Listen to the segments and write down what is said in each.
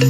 And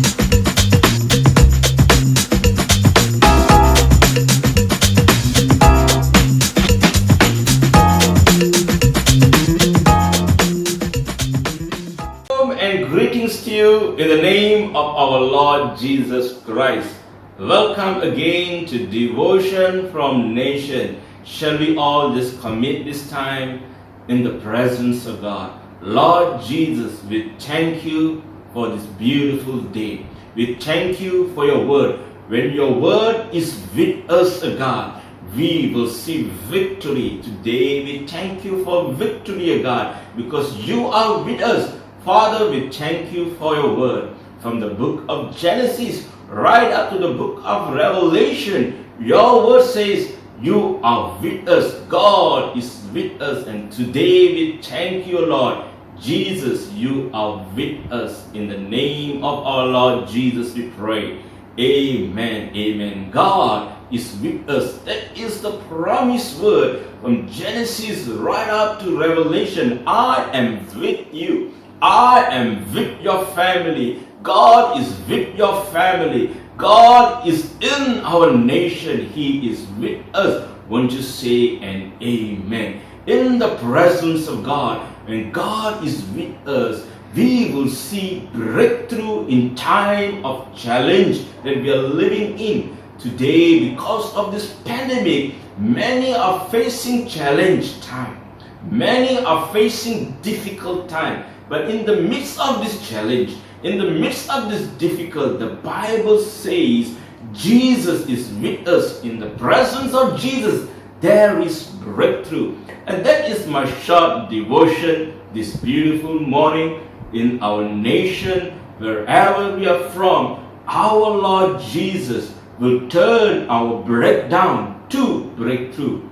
greetings to you in the name of our Lord Jesus Christ. Welcome again to Devotion from Nation. Shall we all just commit this time in the presence of God? Lord Jesus, we thank you for this beautiful day. We thank you for your word. When your word is with us, God, we will see victory. Today we thank you for victory, God, because you are with us. Father, we thank you for your word. From the book of Genesis right up to the book of Revelation, your word says you are with us. God is with us. And today we thank you, Lord. Jesus, you are with us. In the name of our Lord Jesus we pray. Amen. Amen. God is with us. That is the promised word from Genesis right up to Revelation. I am with you. I am with your family. God is with your family. God is in our nation. He is with us. Won't you say an amen? In the presence of God, when God is with us, we will see breakthrough in time of challenge that we are living in. Today, because of this pandemic, many are facing challenge time. Many are facing difficult time. But in the midst of this challenge, in the midst of this difficult, the Bible says Jesus is with us. In the presence of Jesus, there is breakthrough. And that is my short devotion this beautiful morning in our nation, wherever we are from. Our Lord Jesus will turn our breakdown to breakthrough.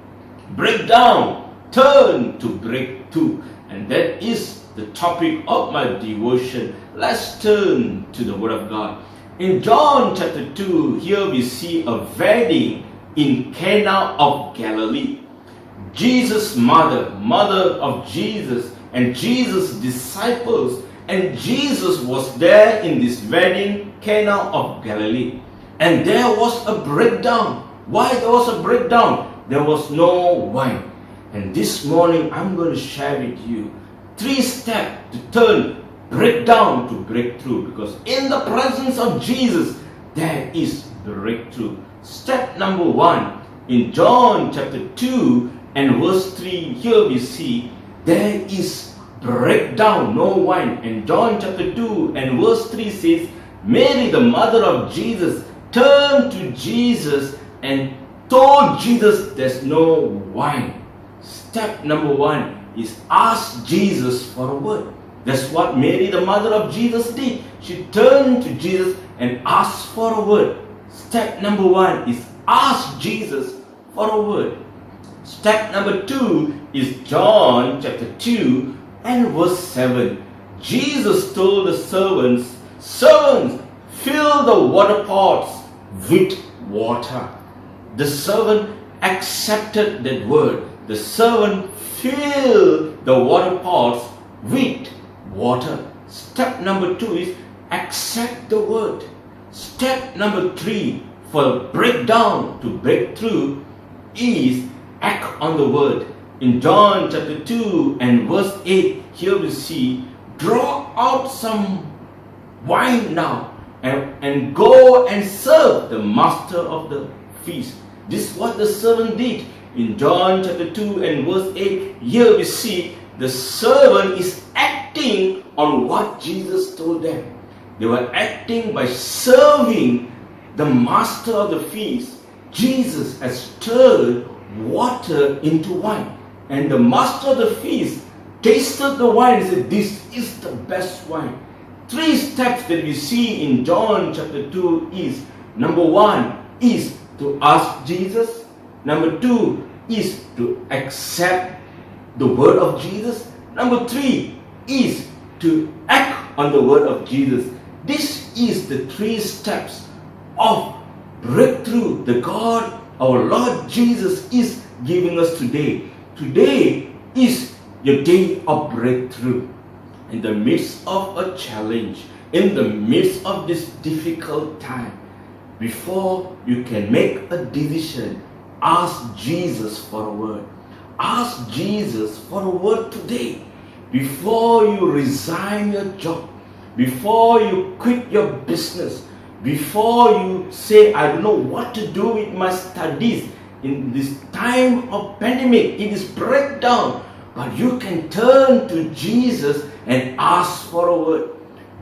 Breakdown, turn to breakthrough. And that is the topic of my devotion. Let's turn to the Word of God. In John chapter 2, here we see a wedding in Cana of Galilee. Jesus' mother of Jesus, and Jesus' disciples, and Jesus was there in this wedding, Cana of Galilee. And there was a breakdown. Why there was a breakdown? There was no wine. And this morning I'm going to share with you 3 steps to turn breakdown to breakthrough, because in the presence of Jesus there is breakthrough. Step number 1, in John chapter 2 and verse 3, here we see there is breakdown, no wine. And John chapter 2 and verse 3 says, Mary, the mother of Jesus, turned to Jesus and told Jesus there's no wine. Step number 1 is ask Jesus for a word. That's what Mary, the mother of Jesus, did. She turned to Jesus and asked for a word. Step number 1 is ask Jesus for a word. Step number 2 is John chapter 2 and verse 7. Jesus told the servants, fill the water pots with water. The servant accepted that word. The servant filled the water pots with water. Step number 2 is accept the word. Step number 3 for breakdown to breakthrough is act on the word. In John chapter 2 and verse 8, here we see, draw out some wine now and go and serve the master of the feast. This is what the servant did. In John chapter 2 and verse 8, here we see the servant is acting on what Jesus told them. They were acting by serving the master of the feast. Jesus has turned water into wine. And the master of the feast tasted the wine and said, this is the best wine. 3 steps that we see in John chapter 2 is, number 1 is to ask Jesus. Number 2 is to accept the word of Jesus. Number 3 is to act on the word of Jesus. This is the 3 steps of breakthrough that God, our Lord Jesus, is giving us today. Today is your day of breakthrough. in the midst of a challenge, in the midst of this difficult time, before you can make a decision, ask Jesus for a word. Ask Jesus for a word today. Before you resign your job, before you quit your business, before you say, I don't know what to do with my studies in this time of pandemic, in this breakdown, but you can turn to Jesus and ask for a word.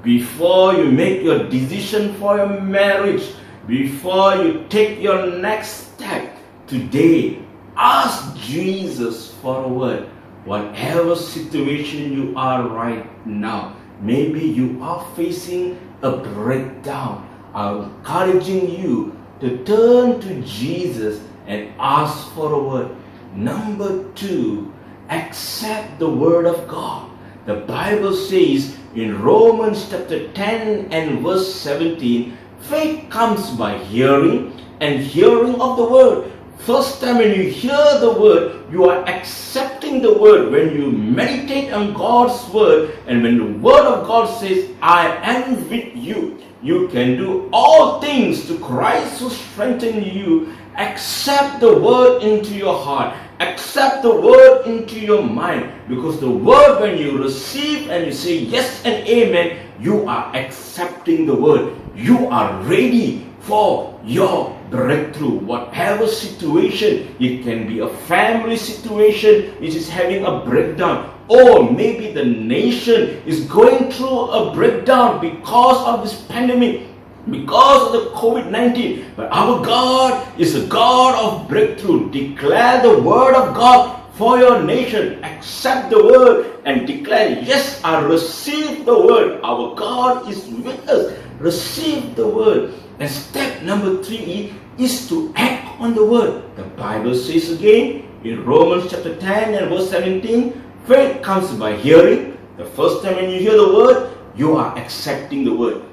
Before you make your decision for your marriage, before you take your next step today, ask Jesus for a word. Whatever situation you are right now, maybe you are facing a breakdown. I'm encouraging you to turn to Jesus and ask for a word. Number 2, accept the word of God. The Bible says in Romans chapter 10 and verse 17, faith comes by hearing, and hearing of the word. First time when you hear the word, you are accepting the word. When you meditate on God's word, and when the word of God says, I am with you, you can do all things to Christ who strengthens you. Accept the word into your heart. Accept the word into your mind. Because the word, when you receive and you say yes and amen, you are accepting the word. You are ready for your breakthrough. Whatever situation, it can be a family situation which is having a breakdown, or maybe the nation is going through a breakdown because of this pandemic, because of the COVID-19. But our God is a God of breakthrough. Declare the word of God for your nation. Accept the word and declare, yes, I receive the word. Our God is with us. Receive the word. And step number 3 is to act on the word. The Bible says again in Romans chapter 10 and verse 17, faith comes by hearing. The first time when you hear the word, you are accepting the word.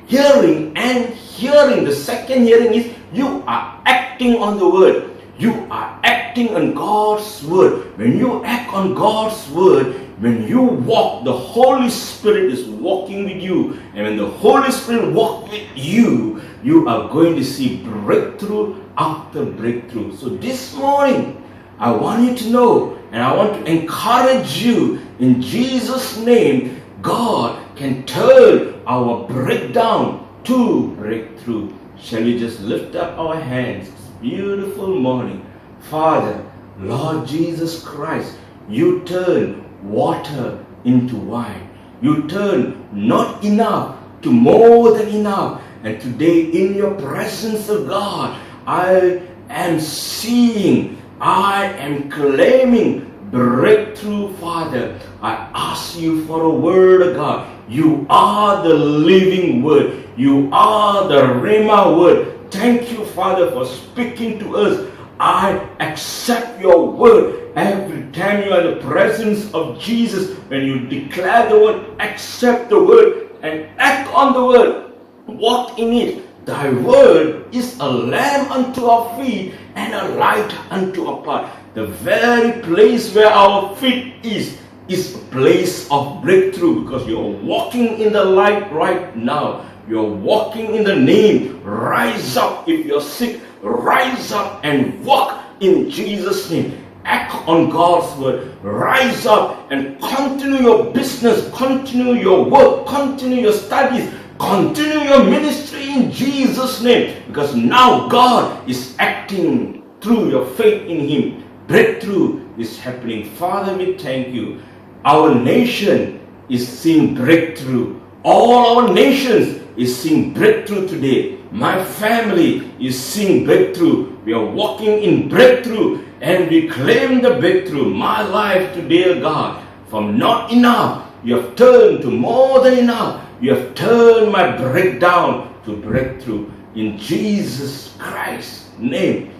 Hearing and hearing. The second hearing is you are acting on the word. You are acting on God's word. When you act on God's word, when you walk, the Holy Spirit is walking with you. And when the Holy Spirit walks with you, you are going to see breakthrough after breakthrough. So this morning, I want you to know, and I want to encourage you in Jesus' name, God can turn our breakdown to breakthrough. Shall we just lift up our hands? It's a beautiful morning. Father, Lord Jesus Christ, you turn water into wine. You turn not enough to more than enough. And today in your presence of God, I am seeing, I am claiming breakthrough, Father. I ask you for a word of God. You are the living word. You are the Rhema word. Thank you, Father, for speaking to us. I accept your word. Every time you are in the presence of Jesus, when you declare the word, accept the word and act on the word. Walk in it. Thy word is a lamp unto our feet and a light unto our path. The very place where our feet is a place of breakthrough, because you're walking in the light right now. You're walking in the name. Rise up. If you're sick, rise up and walk in Jesus' name. Act on God's word. Rise up and continue your business, continue your work, continue your studies, continue your ministry in Jesus' name. Because now God is acting through your faith in Him. Breakthrough is happening. Father, we thank you. Our nation is seeing breakthrough. All our nations is seeing breakthrough today. My family is seeing breakthrough. We are walking in breakthrough and we claim the breakthrough. My life today, God, from not enough, you have turned to more than enough. You have turned my breakdown to breakthrough. In Jesus Christ's name,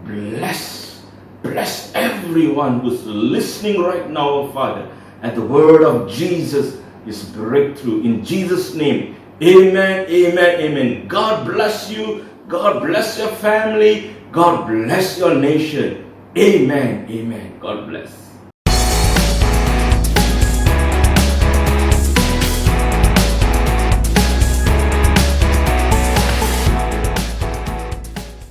bless everyone who's listening right now, Father. And the word of Jesus is breakthrough. In Jesus' name, amen, amen, amen. God bless you. God bless your family. God bless your nation. Amen, amen. God bless.